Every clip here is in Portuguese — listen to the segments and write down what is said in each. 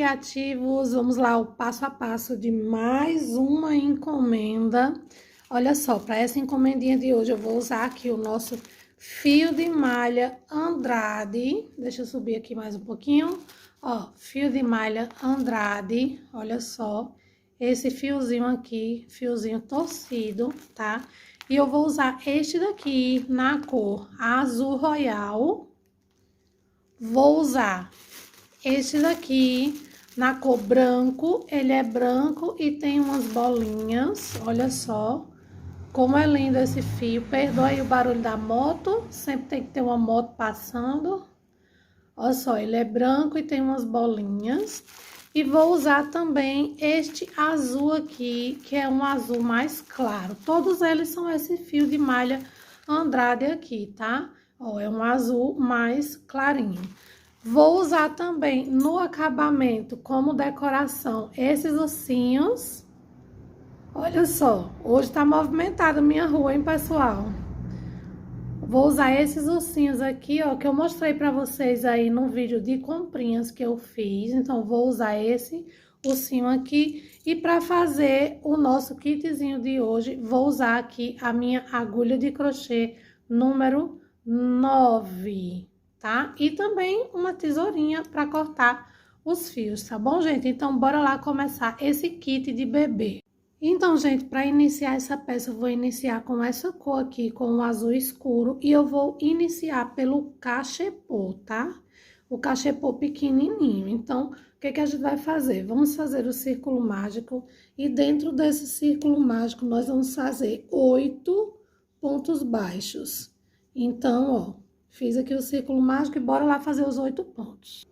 criativos, vamos lá, o passo a passo de mais uma encomenda. Olha só, para essa encomendinha de hoje eu vou usar aqui o nosso fio de malha Andrade. Deixa eu subir aqui mais um pouquinho. Ó, fio de malha Andrade, olha só. Esse fiozinho aqui, fiozinho torcido, tá? E eu vou usar este daqui na cor azul royal. Vou usar este daqui na cor branco, ele é branco e tem umas bolinhas, olha só. Como é lindo esse fio, perdoa aí o barulho da moto, sempre tem que ter uma moto passando. Olha só, ele é branco e tem umas bolinhas. E vou usar também este azul aqui, que é um azul mais claro. Todos eles são esse fio de malha Andrade aqui, tá? Ó, é um azul mais clarinho. Vou usar também no acabamento, como decoração, esses ursinhos. Olha só, hoje tá movimentada a minha rua, hein, pessoal? Vou usar esses ursinhos aqui, ó, que eu mostrei pra vocês aí no vídeo de comprinhas que eu fiz. Então, vou usar esse ursinho aqui. E pra fazer o nosso kitzinho de hoje, vou usar aqui a minha agulha de crochê número 9, tá? E também uma tesourinha pra cortar os fios, tá bom, gente? Então, bora lá começar esse kit de bebê. Então, gente, para iniciar essa peça, eu vou iniciar com essa cor aqui, com o azul escuro. E eu vou iniciar pelo cachepô, tá? O cachepô pequenininho. Então, o que que a gente vai fazer? Vamos fazer o círculo mágico. E dentro desse círculo mágico, nós vamos fazer 8 pontos baixos. Então, ó, fiz aqui o círculo mágico e bora lá fazer os 8 pontos.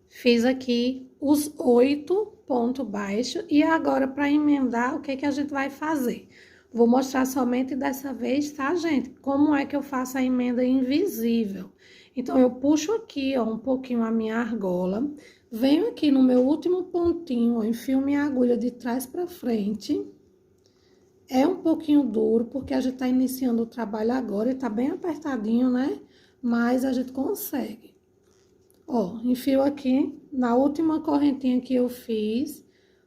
Fiz aqui os 8 pontos baixos e agora para emendar, o que que a gente vai fazer? Vou mostrar somente dessa vez, tá, gente? Como é que eu faço a emenda invisível. Então, eu puxo aqui, ó, um pouquinho a minha argola, venho aqui no meu último pontinho, ó, enfio minha agulha de trás para frente. É um pouquinho duro, porque a gente tá iniciando o trabalho agora e tá bem apertadinho, né? Mas a gente consegue. Ó, enfio aqui na última correntinha que eu fiz,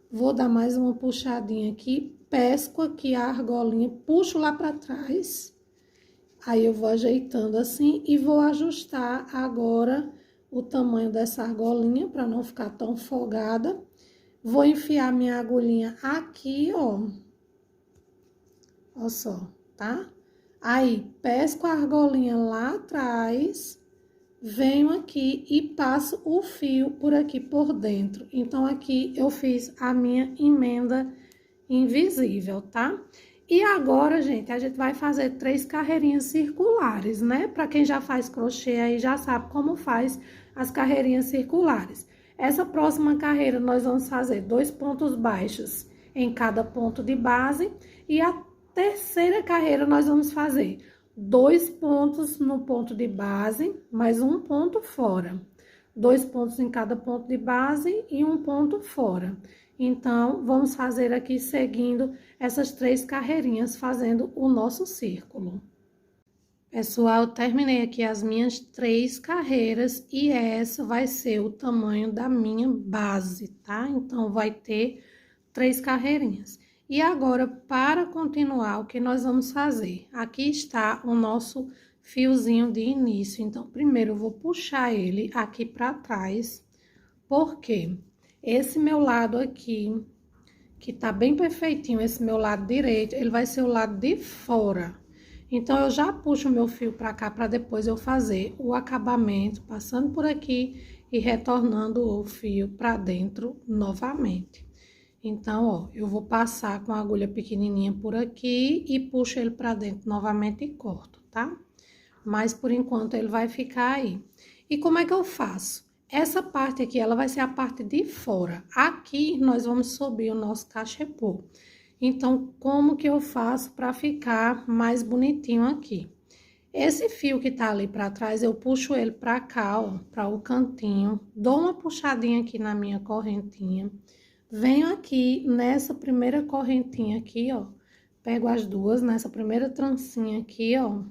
vou dar mais uma puxadinha aqui, pesco aqui a argolinha, puxo lá pra trás, aí eu vou ajeitando assim e vou ajustar agora o tamanho dessa argolinha pra não ficar tão folgada. Vou enfiar minha agulhinha aqui, ó só, tá? Aí, pesco a argolinha lá atrás, venho aqui e passo o fio por aqui por dentro. Então, aqui eu fiz a minha emenda invisível, tá? E agora, gente, a gente vai fazer 3 carreirinhas circulares, né? Pra quem já faz crochê aí, já sabe como faz as carreirinhas circulares. Essa próxima carreira, nós vamos fazer 2 pontos baixos em cada ponto de base. E a terceira carreira, nós vamos fazer 2 pontos no ponto de base, mais um ponto fora. 2 pontos em cada ponto de base e um ponto fora. Então, vamos fazer aqui seguindo essas 3 carreirinhas, fazendo o nosso círculo. Pessoal, terminei aqui as minhas 3 carreiras e essa vai ser o tamanho da minha base, tá? Então, vai ter 3 carreirinhas. E agora, para continuar, o que nós vamos fazer? Aqui está o nosso fiozinho de início. Então, primeiro eu vou puxar ele aqui para trás, porque esse meu lado aqui, que tá bem perfeitinho, esse meu lado direito, ele vai ser o lado de fora. Então, eu já puxo o meu fio para cá, para depois eu fazer o acabamento, passando por aqui e retornando o fio para dentro novamente. Então, ó, eu vou passar com a agulha pequenininha por aqui e puxo ele pra dentro novamente e corto, tá? Mas, por enquanto, ele vai ficar aí. E como é que eu faço? Essa parte aqui, ela vai ser a parte de fora. Aqui, nós vamos subir o nosso cachepô. Então, como que eu faço pra ficar mais bonitinho aqui? Esse fio que tá ali pra trás, eu puxo ele pra cá, ó, pra o cantinho. Dou uma puxadinha aqui na minha correntinha. Venho aqui nessa primeira correntinha aqui, ó, pego as duas nessa primeira trancinha aqui, ó,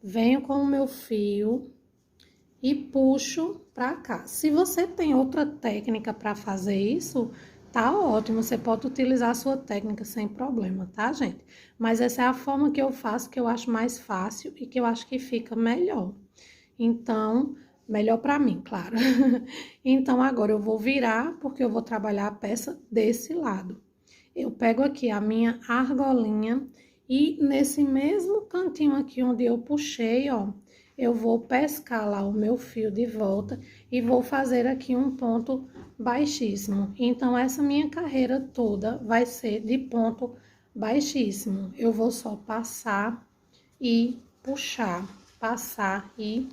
venho com o meu fio e puxo pra cá. Se você tem outra técnica para fazer isso, tá ótimo, você pode utilizar a sua técnica sem problema, tá, gente? Mas essa é a forma que eu faço, que eu acho mais fácil e que eu acho que fica melhor. Então, melhor para mim, claro. Então, agora eu vou virar, porque eu vou trabalhar a peça desse lado. Eu pego aqui a minha argolinha e nesse mesmo cantinho aqui onde eu puxei, ó, eu vou pescar lá o meu fio de volta e vou fazer aqui um ponto baixíssimo. Então, essa minha carreira toda vai ser de ponto baixíssimo. Eu vou só passar e puxar, passar e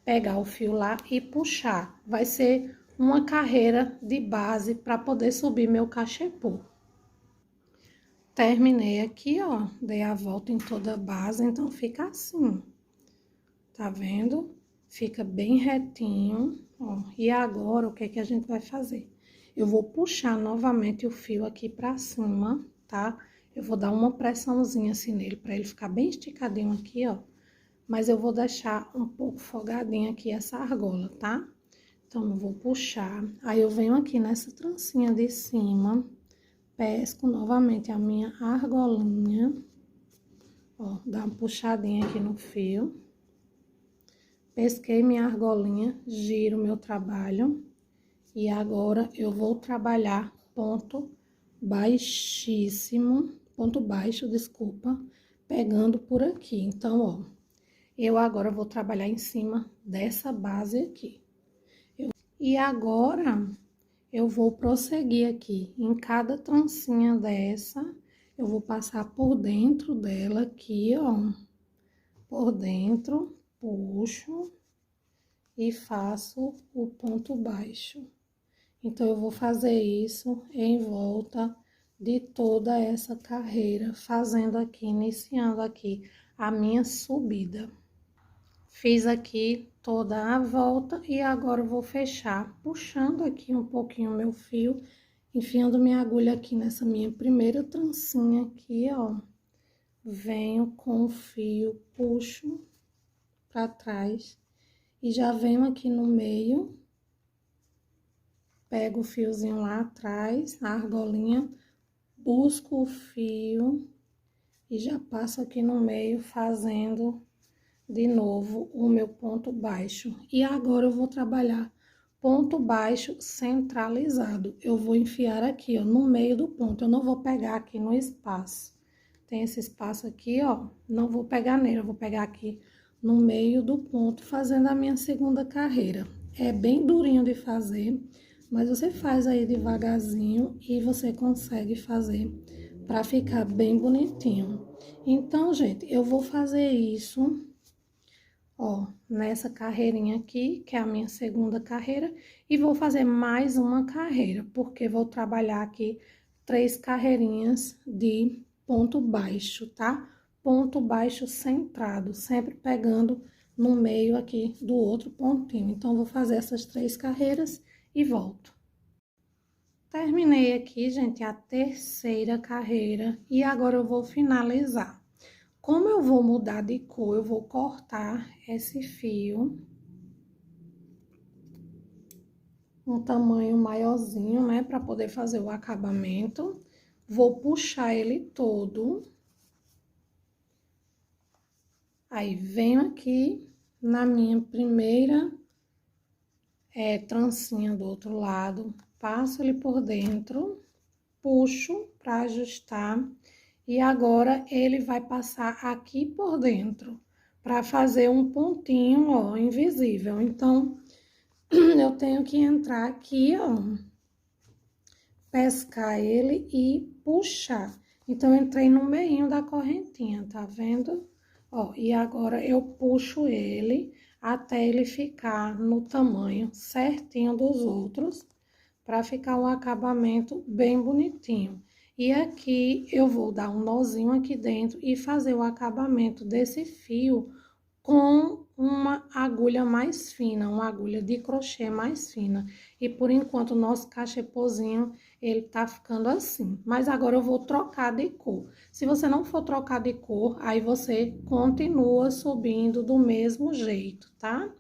pegar o fio lá e puxar. Vai ser uma carreira de base para poder subir meu cachepô. Terminei aqui, ó, dei a volta em toda a base, então fica assim, tá vendo? Fica bem retinho, ó. E agora, o que é que a gente vai fazer? Eu vou puxar novamente o fio aqui pra cima, tá? Eu vou dar uma pressãozinha assim nele, pra ele ficar bem esticadinho aqui, ó. Mas eu vou deixar um pouco folgadinha aqui essa argola, tá? Então, eu vou puxar, aí eu venho aqui nessa trancinha de cima, pesco novamente a minha argolinha, ó, dá uma puxadinha aqui no fio. Pesquei minha argolinha, giro meu trabalho. E agora, eu vou trabalhar ponto baixíssimo, ponto baixo, desculpa, pegando por aqui. Então, ó, eu agora vou trabalhar em cima dessa base aqui. E agora, eu vou prosseguir aqui, em cada trancinha dessa, eu vou passar por dentro dela aqui, ó, por dentro, puxo e faço o ponto baixo. Então, eu vou fazer isso em volta de toda essa carreira, fazendo aqui, iniciando aqui a minha subida. Fiz aqui toda a volta e agora eu vou fechar, puxando aqui um pouquinho o meu fio, enfiando minha agulha aqui nessa minha primeira trancinha aqui, ó. Venho com o fio, puxo pra trás e já venho aqui no meio, pego o fiozinho lá atrás, a argolinha, busco o fio e já passo aqui no meio fazendo de novo o meu ponto baixo. E agora eu vou trabalhar ponto baixo centralizado. Eu vou enfiar aqui, ó, no meio do ponto. Eu não vou pegar aqui no espaço. Tem esse espaço aqui, ó, não vou pegar nele, eu vou pegar aqui no meio do ponto, fazendo a minha segunda carreira. É bem durinho de fazer, mas você faz aí devagarzinho e você consegue fazer para ficar bem bonitinho. Então, gente, eu vou fazer isso, ó, nessa carreirinha aqui, que é a minha segunda carreira, e vou fazer mais uma carreira, porque vou trabalhar aqui 3 carreirinhas de ponto baixo, tá? Ponto baixo centrado, sempre pegando no meio aqui do outro pontinho. Então, vou fazer essas 3 carreiras e volto. Terminei aqui, gente, a terceira carreira e agora eu vou finalizar. Como eu vou mudar de cor, eu vou cortar esse fio um tamanho maiorzinho, né, para poder fazer o acabamento. Vou puxar ele todo. Aí, venho aqui na minha primeira trancinha do outro lado, passo ele por dentro, puxo para ajustar. E agora, ele vai passar aqui por dentro, para fazer um pontinho, ó, invisível. Então, eu tenho que entrar aqui, ó, pescar ele e puxar. Então, eu entrei no meio da correntinha, tá vendo? Ó, e agora eu puxo ele até ele ficar no tamanho certinho dos outros, para ficar um acabamento bem bonitinho. E aqui eu vou dar um nozinho aqui dentro e fazer o acabamento desse fio com uma agulha mais fina, uma agulha de crochê mais fina. E por enquanto o nosso cachepôzinho, ele tá ficando assim. Mas agora eu vou trocar de cor. Se você não for trocar de cor, aí você continua subindo do mesmo jeito, tá?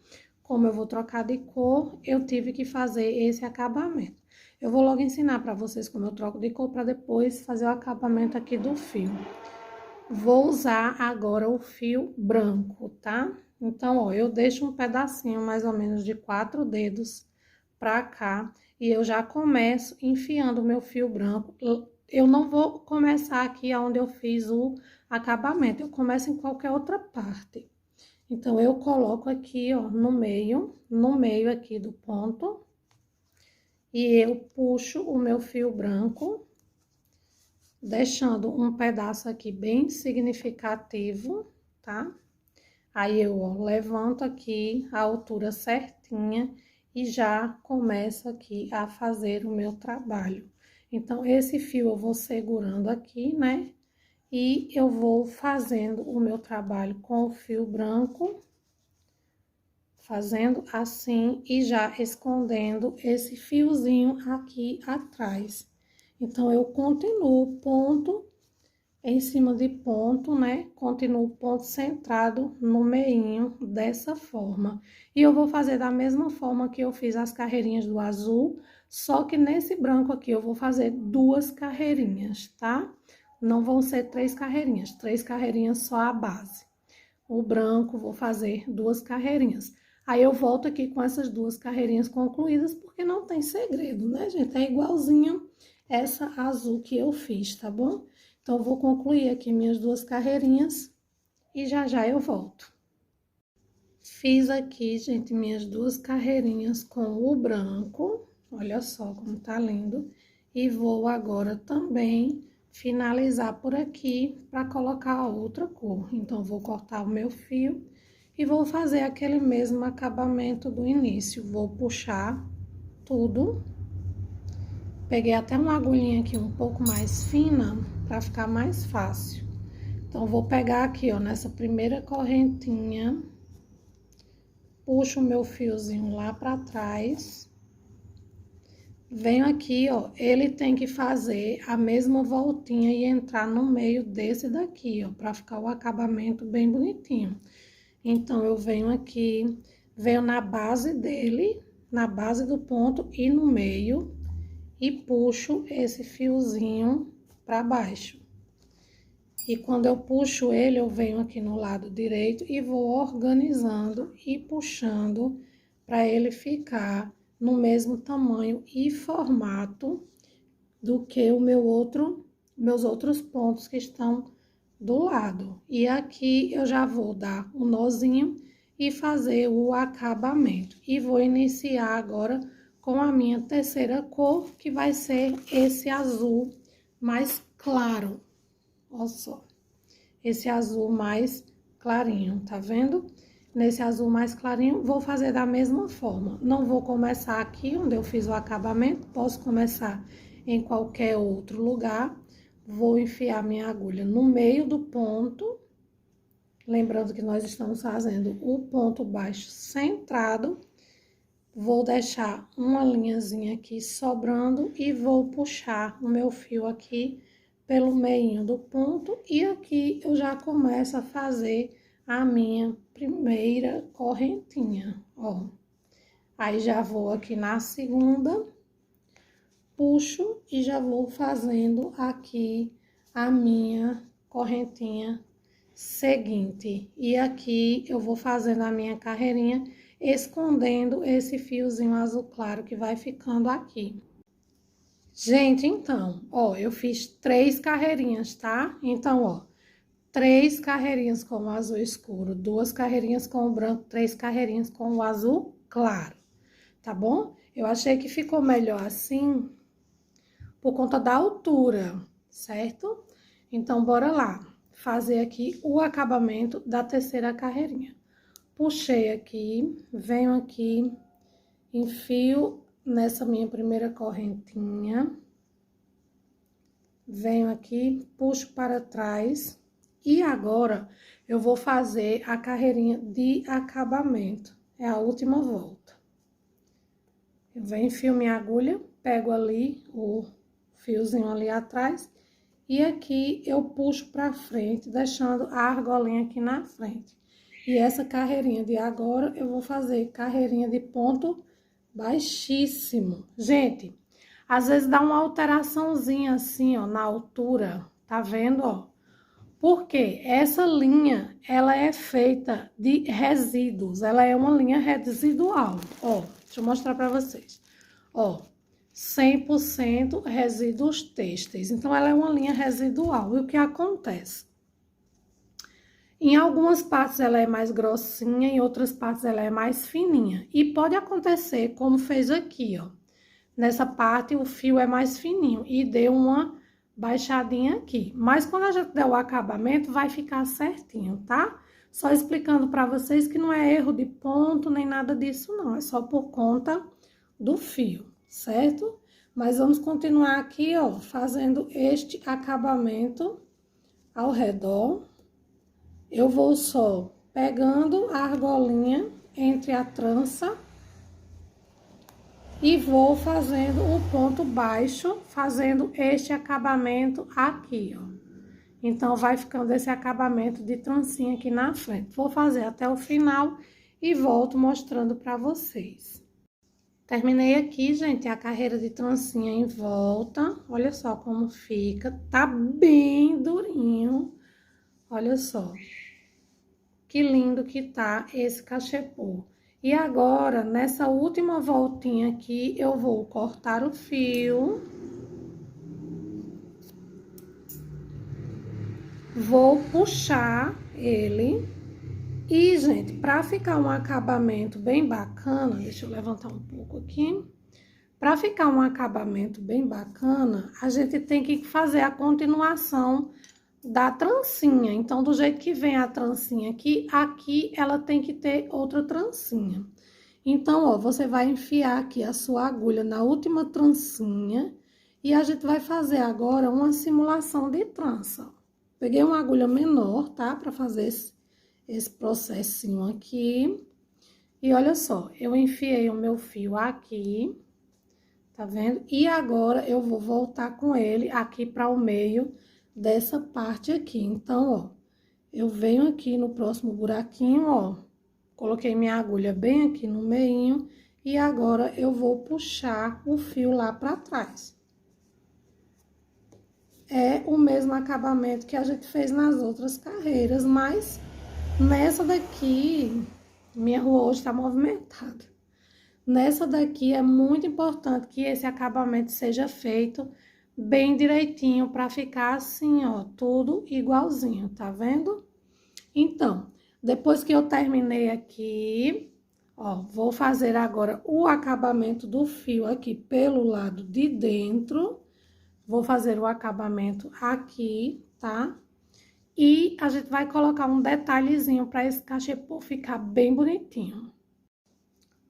como eu vou trocar de cor, eu tive que fazer esse acabamento. Eu vou logo ensinar pra vocês como eu troco de cor, pra depois fazer o acabamento aqui do fio. Vou usar agora o fio branco, tá? Então, ó, eu deixo um pedacinho mais ou menos de 4 dedos pra cá e eu já começo enfiando o meu fio branco. Eu não vou começar aqui onde eu fiz o acabamento, eu começo em qualquer outra parte. Então, eu coloco aqui, ó, no meio aqui do ponto, e eu puxo o meu fio branco, deixando um pedaço aqui bem significativo, tá? Aí, eu, ó, levanto aqui a altura certinha e já começo aqui a fazer o meu trabalho. Então, esse fio eu vou segurando aqui, né? E eu vou fazendo o meu trabalho com o fio branco, fazendo assim e já escondendo esse fiozinho aqui atrás. Então, eu continuo ponto em cima de ponto, né? Continuo ponto centrado no meinho, dessa forma. E eu vou fazer da mesma forma que eu fiz as carreirinhas do azul, só que nesse branco aqui eu vou fazer 2 carreirinhas, tá? Não vão ser 3 carreirinhas só a base. O branco, vou fazer 2 carreirinhas. Aí, eu volto aqui com essas 2 carreirinhas concluídas, porque não tem segredo, né, gente? É igualzinho essa azul que eu fiz, tá bom? Então, eu vou concluir aqui minhas 2 carreirinhas e já já eu volto. Fiz aqui, gente, minhas 2 carreirinhas com o branco, olha só como tá lindo. E vou agora também finalizar por aqui para colocar a outra cor. Então, vou cortar o meu fio e vou fazer aquele mesmo acabamento do início. Vou puxar tudo. Peguei até uma agulhinha aqui um pouco mais fina para ficar mais fácil. Então, vou pegar aqui, ó, nessa primeira correntinha, puxo o meu fiozinho lá para trás. Venho aqui, ó, ele tem que fazer a mesma voltinha e entrar no meio desse daqui, ó, pra ficar o acabamento bem bonitinho. Então, eu venho aqui, venho na base dele, na base do ponto e no meio, e puxo esse fiozinho pra baixo. E quando eu puxo ele, eu venho aqui no lado direito e vou organizando e puxando pra ele ficar no mesmo tamanho e formato do que o meus outros pontos que estão do lado. E aqui eu já vou dar um nozinho e fazer o acabamento. E vou iniciar agora com a minha terceira cor, que vai ser esse azul mais claro. Olha só, esse azul mais clarinho, tá vendo? Nesse azul mais clarinho, vou fazer da mesma forma. Não vou começar aqui onde eu fiz o acabamento, posso começar em qualquer outro lugar. Vou enfiar minha agulha no meio do ponto, lembrando que nós estamos fazendo o ponto baixo centrado. Vou deixar uma linhazinha aqui sobrando e vou puxar o meu fio aqui pelo meio do ponto. E aqui eu já começo a fazer a minha primeira correntinha, ó. Aí, já vou aqui na segunda, puxo e já vou fazendo aqui a minha correntinha seguinte. E aqui eu vou fazendo a minha carreirinha, escondendo esse fiozinho azul claro que vai ficando aqui. Gente, então, ó, eu fiz 3 carreirinhas, tá? Então, ó, 3 carreirinhas com o azul escuro, 2 carreirinhas com o branco, 3 carreirinhas com o azul claro, tá bom? Eu achei que ficou melhor assim, por conta da altura, certo? Então, bora lá, fazer aqui o acabamento da terceira carreirinha. Puxei aqui, venho aqui, enfio nessa minha primeira correntinha, venho aqui, puxo para trás. E agora, eu vou fazer a carreirinha de acabamento, é a última volta. Eu venho, enfio minha agulha, pego ali o fiozinho ali atrás, e aqui eu puxo pra frente, deixando a argolinha aqui na frente. E essa carreirinha de agora, eu vou fazer carreirinha de ponto baixíssimo. Gente, às vezes dá uma alteraçãozinha assim, ó, na altura, tá vendo, ó? Porque essa linha, ela é feita de resíduos, ela é uma linha residual, ó. Deixa eu mostrar pra vocês, ó. 100% resíduos têxteis, então ela é uma linha residual. E o que acontece? Em algumas partes ela é mais grossinha, em outras partes ela é mais fininha. E pode acontecer, como fez aqui, ó. Nessa parte o fio é mais fininho e deu uma baixadinha aqui. Mas quando a gente der o acabamento, vai ficar certinho, tá? Só explicando pra vocês que não é erro de ponto, nem nada disso, não. É só por conta do fio, certo? Mas vamos continuar aqui, ó, fazendo este acabamento ao redor. Eu vou só pegando a argolinha entre a trança e vou fazendo o ponto baixo, fazendo este acabamento aqui, ó. Então, vai ficando esse acabamento de trancinha aqui na frente. Vou fazer até o final e volto mostrando pra vocês. Terminei aqui, gente, a carreira de trancinha em volta. Olha só como fica. Tá bem durinho. Olha só. Que lindo que tá esse cachepô. E agora, nessa última voltinha aqui, eu vou cortar o fio. Vou puxar ele. E, gente, pra ficar um acabamento bem bacana, deixa eu levantar um pouco aqui. Pra ficar um acabamento bem bacana, a gente tem que fazer a continuação da trancinha. Então, do jeito que vem a trancinha aqui ela tem que ter outra trancinha. Então, ó, você vai enfiar aqui a sua agulha na última trancinha e a gente vai fazer agora uma simulação de trança. Peguei uma agulha menor, tá? Pra fazer esse processinho aqui. E olha só, eu enfiei o meu fio aqui, tá vendo? E agora eu vou voltar com ele aqui para o meio dessa parte aqui. Então, ó, eu venho aqui no próximo buraquinho, ó, coloquei minha agulha bem aqui no meinho e agora eu vou puxar o fio lá para trás. É o mesmo acabamento que a gente fez nas outras carreiras, mas nessa daqui, minha rua hoje tá movimentada. Nessa daqui é muito importante que esse acabamento seja feito bem direitinho para ficar assim, ó, tudo igualzinho, tá vendo? Então, depois que eu terminei aqui, ó, vou fazer agora o acabamento do fio aqui pelo lado de dentro. Vou fazer o acabamento aqui, tá? E a gente vai colocar um detalhezinho para esse cachepô ficar bem bonitinho.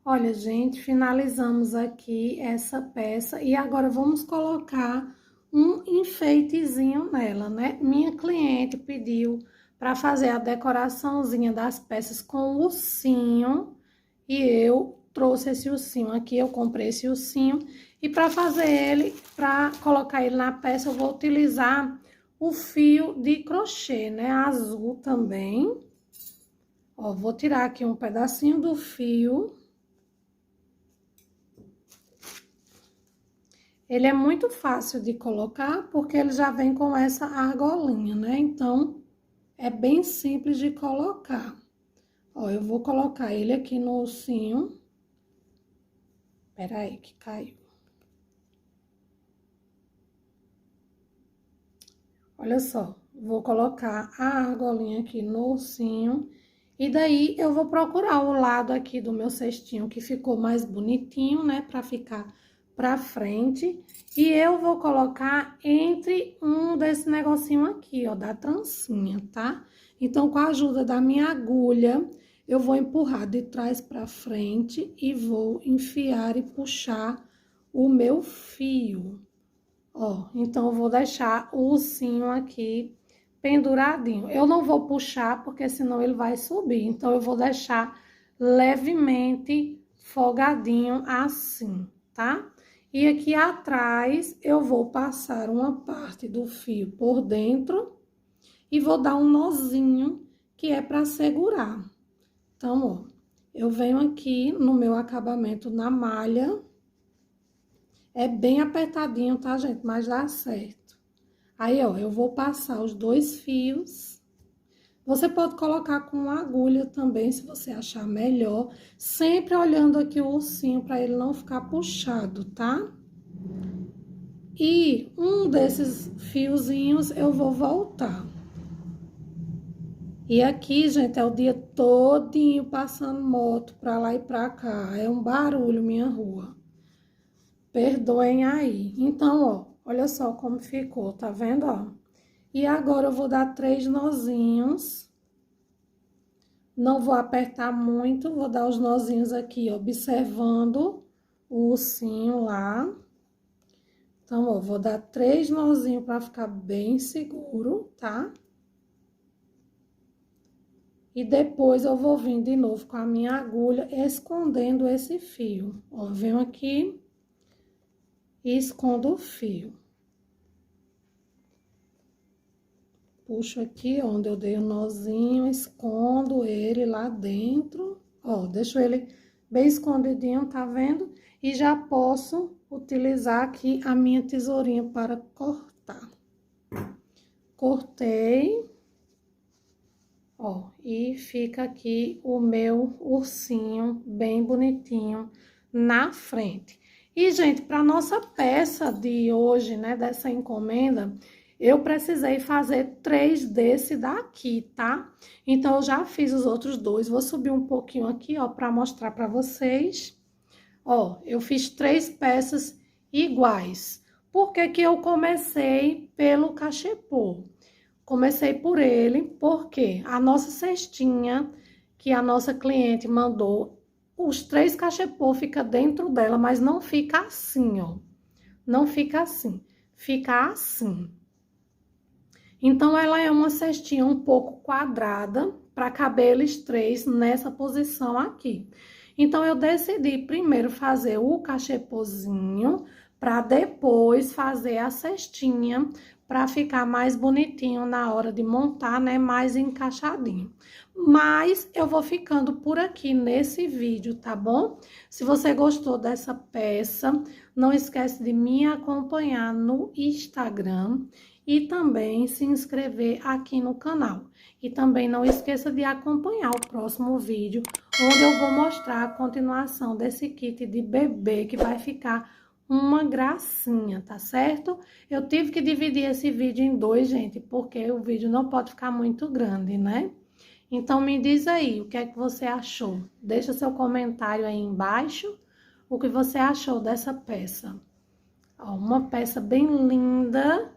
Olha, gente, finalizamos aqui essa peça e agora vamos colocar um enfeitezinho nela, né? Minha cliente pediu para fazer a decoraçãozinha das peças com ursinho e eu trouxe esse ursinho aqui, eu comprei esse ursinho e para fazer ele, para colocar ele na peça, eu vou utilizar o fio de crochê, né? Azul também. Ó, vou tirar aqui um pedacinho do fio. Ele é muito fácil de colocar, porque ele já vem com essa argolinha, né? Então, é bem simples de colocar. Ó, eu vou colocar ele aqui no ursinho. Pera aí, que caiu. Olha só, vou colocar a argolinha aqui no ursinho. E daí, eu vou procurar o lado aqui do meu cestinho que ficou mais bonitinho, né? Pra ficar pra frente. E eu vou colocar entre um desse negocinho aqui, ó, da trancinha, tá? Então, com a ajuda da minha agulha, eu vou empurrar de trás pra frente e vou enfiar e puxar o meu fio. Ó, então, eu vou deixar o ursinho aqui penduradinho. Eu não vou puxar, porque senão ele vai subir. Então, eu vou deixar levemente folgadinho assim, tá? E aqui atrás, eu vou passar uma parte do fio por dentro e vou dar um nozinho, que é para segurar. Então, ó, eu venho aqui no meu acabamento na malha. É bem apertadinho, tá, gente? Mas dá certo. Aí, ó, eu vou passar os 2 fios. Você pode colocar com agulha também, se você achar melhor. Sempre olhando aqui o ursinho para ele não ficar puxado, tá? E um desses fiozinhos eu vou voltar. E aqui, gente, é o dia todinho passando moto pra lá e pra cá. É um barulho minha rua. Perdoem aí. Então, ó, olha só como ficou, tá vendo, ó? E agora eu vou dar 3 nozinhos. Não vou apertar muito, vou dar os nozinhos aqui, observando o ursinho lá. Então, ó, vou dar 3 nozinhos pra ficar bem seguro, tá? E depois eu vou vir de novo com a minha agulha, escondendo esse fio. Ó, venho aqui e escondo o fio. Puxo aqui onde eu dei o nozinho, escondo ele lá dentro. Ó, deixo ele bem escondidinho, tá vendo? E já posso utilizar aqui a minha tesourinha para cortar. Cortei. Ó, e fica aqui o meu ursinho bem bonitinho na frente. E, gente, para nossa peça de hoje, né, dessa encomenda, eu precisei fazer 3 desse daqui, tá? Então, eu já fiz os outros 2, vou subir um pouquinho aqui, ó, para mostrar para vocês. Ó, eu fiz 3 peças iguais. Por que que eu comecei pelo cachepô? Comecei por ele, porque a nossa cestinha, que a nossa cliente mandou, os 3 cachepô fica dentro dela, mas não fica assim, ó. Não fica assim, fica assim. Então, ela é uma cestinha um pouco quadrada, para caber eles 3 nessa posição aqui. Então, eu decidi primeiro fazer o cachepôzinho, para depois fazer a cestinha, para ficar mais bonitinho na hora de montar, né? Mais encaixadinho. Mas eu vou ficando por aqui nesse vídeo, tá bom? Se você gostou dessa peça, não esquece de me acompanhar no Instagram e também se inscrever aqui no canal. E também não esqueça de acompanhar o próximo vídeo, onde eu vou mostrar a continuação desse kit de bebê, que vai ficar uma gracinha, tá certo? Eu tive que dividir esse vídeo em 2, gente, porque o vídeo não pode ficar muito grande, né? Então, me diz aí, o que é que você achou? Deixa seu comentário aí embaixo, o que você achou dessa peça. Ó, uma peça bem linda,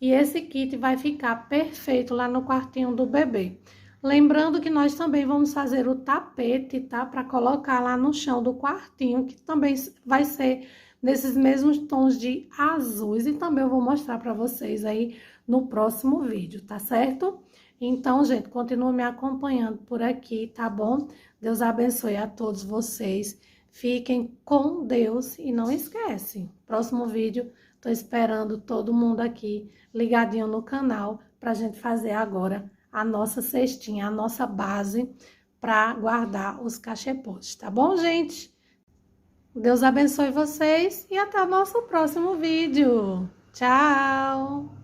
e esse kit vai ficar perfeito lá no quartinho do bebê. Lembrando que nós também vamos fazer o tapete, tá? Para colocar lá no chão do quartinho, que também vai ser nesses mesmos tons de azuis. E também eu vou mostrar para vocês aí no próximo vídeo, tá certo? Então, gente, continue me acompanhando por aqui, tá bom? Deus abençoe a todos vocês. Fiquem com Deus e não esquece, próximo vídeo, tô esperando todo mundo aqui ligadinho no canal pra gente fazer agora a nossa cestinha, a nossa base para guardar os cachepôs, tá bom, gente? Deus abençoe vocês e até o nosso próximo vídeo. Tchau!